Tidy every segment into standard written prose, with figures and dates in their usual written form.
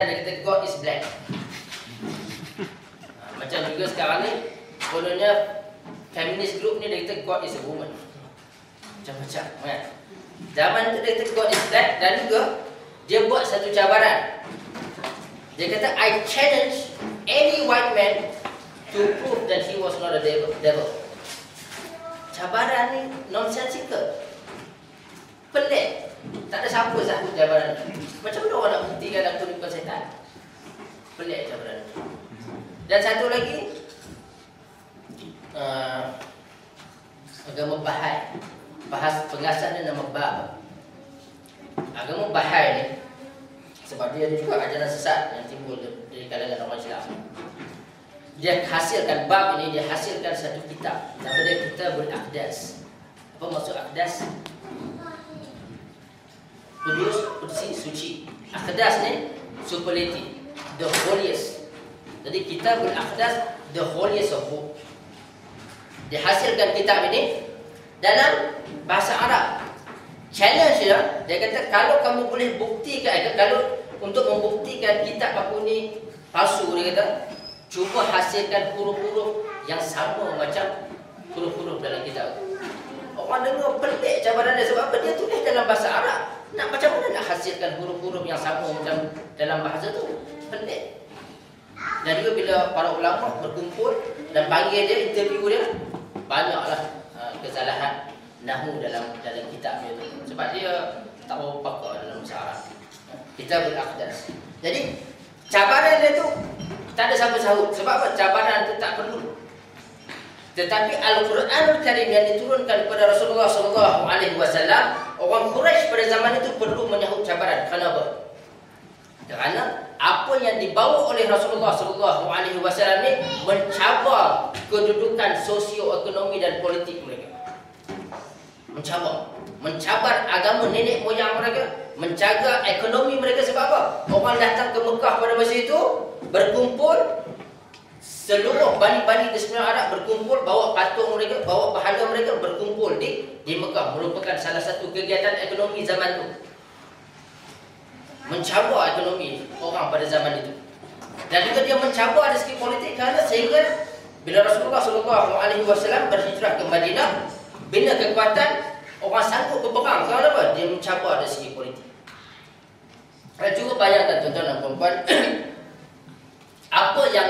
Dia kata God is black. Macam juga sekarang ni, kononnya feminist group ni dia kata God is a woman. Macam-macam kan. Zaman tu dia kata God is black, dan juga dia buat satu cabaran. Dia kata I challenge any white man to prove that he was not a devil. Cabaran ni nonsensical, pelik. Tak ada siapa sanggup cabaran ni. Macam mana orang nak buktikan aku ni bukan setan? Pelik cabaran ni. Dan satu lagi, agama Bahai. Bahas pengasahan nama Bab. Agama Bahai ni, sebab dia ada juga ajaran sesat yang timbul dari kalangan orang Islam. Dia hasilkan bab ini, dia hasilkan satu kitab. Nama dia Kitabul Aqdas. Apa maksud Aqdas? Kudus, suci. Aqdas ni superlative, the holiest. Jadi Kitabul Aqdas, the holiest of book. Dia hasilkan kitab ini dalam bahasa Arab. Challenge dia kata kalau kamu boleh buktikan, kalau untuk membuktikan kitab aku ni palsu, dia kata cuba hasilkan huruf-huruf yang sama macam huruf-huruf dalam kitab. Orang dengar pelik cabaran dia, sebab apa? Dia tulis dalam bahasa Arab. Nak macam mana nak hasilkan huruf-huruf yang sama macam dalam bahasa tu? Pelik. Dan juga bila para ulama berkumpul dan panggil dia, interview dia, banyaklah kesalahan nahwu dalam kitab dia tu. Sebab dia tak berapa pakar dalam bahasa Arab. Kitabul Aqdas. Jadi cabaran dia tu tak ada siapa sahut. Sebab apa? Cabaran itu tak perlu. Tetapi Al-Quranul Karim yang diturunkan kepada Rasulullah SAW, orang Quraisy pada zaman itu perlu menyahut cabaran. Kenapa? Kerana apa yang dibawa oleh Rasulullah SAW ni mencabar kedudukan sosioekonomi dan politik mereka. Mencabar agama nenek moyang mereka, menjaga ekonomi mereka. Sebab apa? Orang datang ke Mekah pada masa itu, berkumpul, seluruh bani-bani di semenanjung Arab berkumpul, bawa patung mereka, bawa berhala mereka, berkumpul di Mekah. Merupakan salah satu kegiatan ekonomi zaman itu. Mencabar ekonomi orang pada zaman itu. Dan juga dia mencabar dari segi politik, kerana sehingga bila Rasulullah SAW berhijrah ke Madinah, bina kekuatan, orang sanggup berperang. Kerana apa? Dia mencabar dari segi politik. Dan juga bayangkan tuan-tuan dan puan-puan, apa yang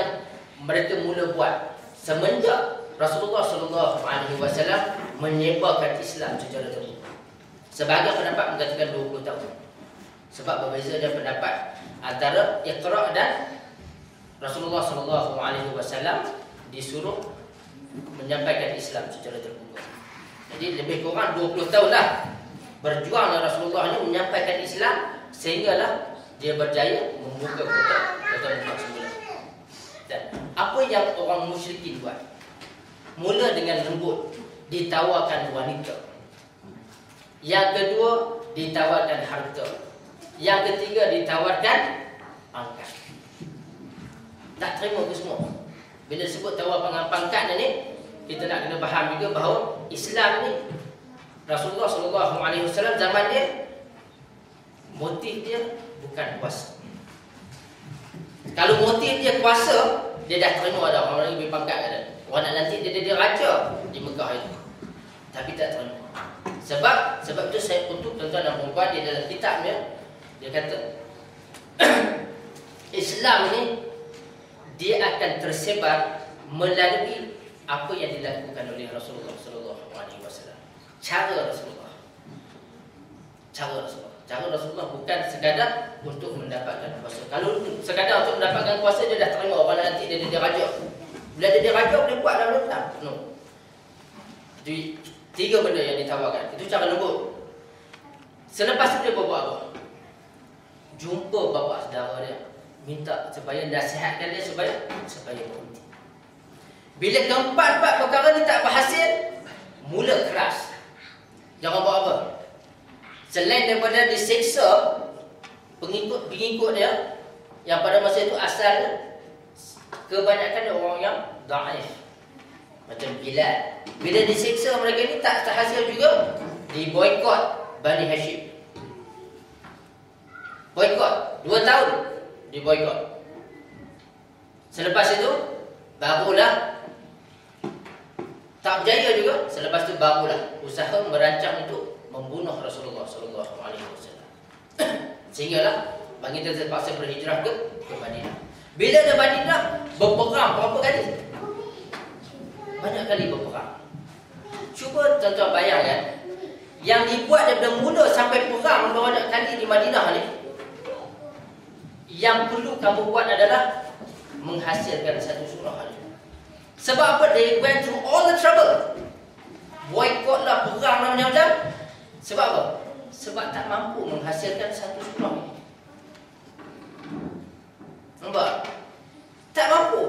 mereka mula buat semenjak Rasulullah SAW menyebarkan Islam secara terbuka. Sebahagian pendapat mengatakan 20 tahun. Sebab berbeza dan pendapat antara Iqra' dan Rasulullah SAW disuruh menyampaikan Islam secara terbuka. Jadi lebih kurang 20 tahun lah berjuang Rasulullah ini menyampaikan Islam, sehinggalah dia berjaya membuka kota Mekah semula. Dan apa yang orang musyrikin buat? Mula dengan lembut, ditawarkan wanita. Yang kedua, ditawarkan harta. Yang ketiga, ditawarkan pangkat. Tak terima ke semua. Bila sebut tawarkan pangkat ni, kita nak kena faham juga bahawa Islam ni, Rasulullah SAW zaman dia, motif dia bukan kuasa. Kalau motif dia kuasa, dia dah terima ada orang lebih pangkat ada. Orang nak nanti dia raja di Mekah itu. Tapi tak terima. Sebab itu saya kutuk tuan-tuan dan puan-puan di dalam kitabnya. Dia kata Islam ni dia akan tersebar melalui apa yang dilakukan oleh Rasulullah SAW. Cara Rasulullah. Cara Rasulullah bukan sekadar untuk mendapatkan kuasa. Kalau sekadar untuk mendapatkan kuasa, dia dah terima orang nanti dia raja. Bila dia raja, boleh buat dalam Islam. No. Jadi 3 benda yang ditawarkan. Itu cara lembut. Selepas itu dia buat apa? Jumpa bapa saudara dia, minta supaya nasihatkan dia supaya berhenti. Bila keempat-empat perkara ni tak berhasil, mula keras. Jangan buat apa? Selain daripada diseksa pengikut dia, yang pada masa itu asal kebanyakan orang yang dhaif, macam Bilal. Bila diseksa mereka ni tak terhasil juga, diboikot Bani Hashim. Boikot 2 tahun diboikot. Selepas itu barulah tak berjaya juga. Selepas itu barulah usaha merancang untuk membunuh Rasulullah sallallahu alaihi wasallam. Sehinggalah baginda terpaksa berhijrah ke Madinah. Bila ada Madinah, berperang berapa kali? Banyak kali berperang. Cuba tuan-tuan bayangkan, yang dibuat daripada mula sampai perang banyak kali di Madinah ni, yang perlu kamu buat adalah menghasilkan satu surah ni. Sebab apa? They went through all the trouble. Boycott lah, perang lah macam-macam. Sebab apa? Sebab tak mampu menghasilkan satu surah ni. Nampak? Tak mampu.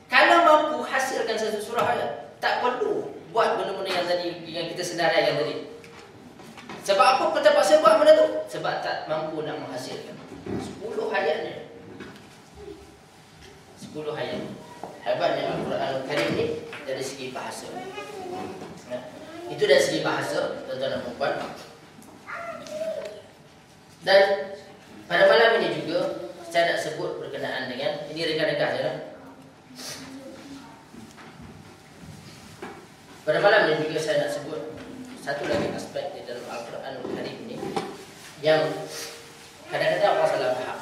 Kalau mampu hasilkan satu surah aja, tak perlu buat benda-benda yang tadi, yang kita senaraikan tadi. Sebab apa kita terpaksa buat benda tu? Sebab tak mampu nak menghasilkan 10 ayat ni. 10 ayat. Hebatnya Al-Quran Al-Karim ni dari segi bahasa. Nah, itu dari segi bahasa, tuan-tuan dan puan. Dan pada malam ini juga saya nak sebut berkenaan dengan, ini rekan-rekan saya. Pada malam ini juga saya nak sebut satu lagi aspek di dalam Al-Quran Al-Karim ini yang kadang-kadang orang salah faham.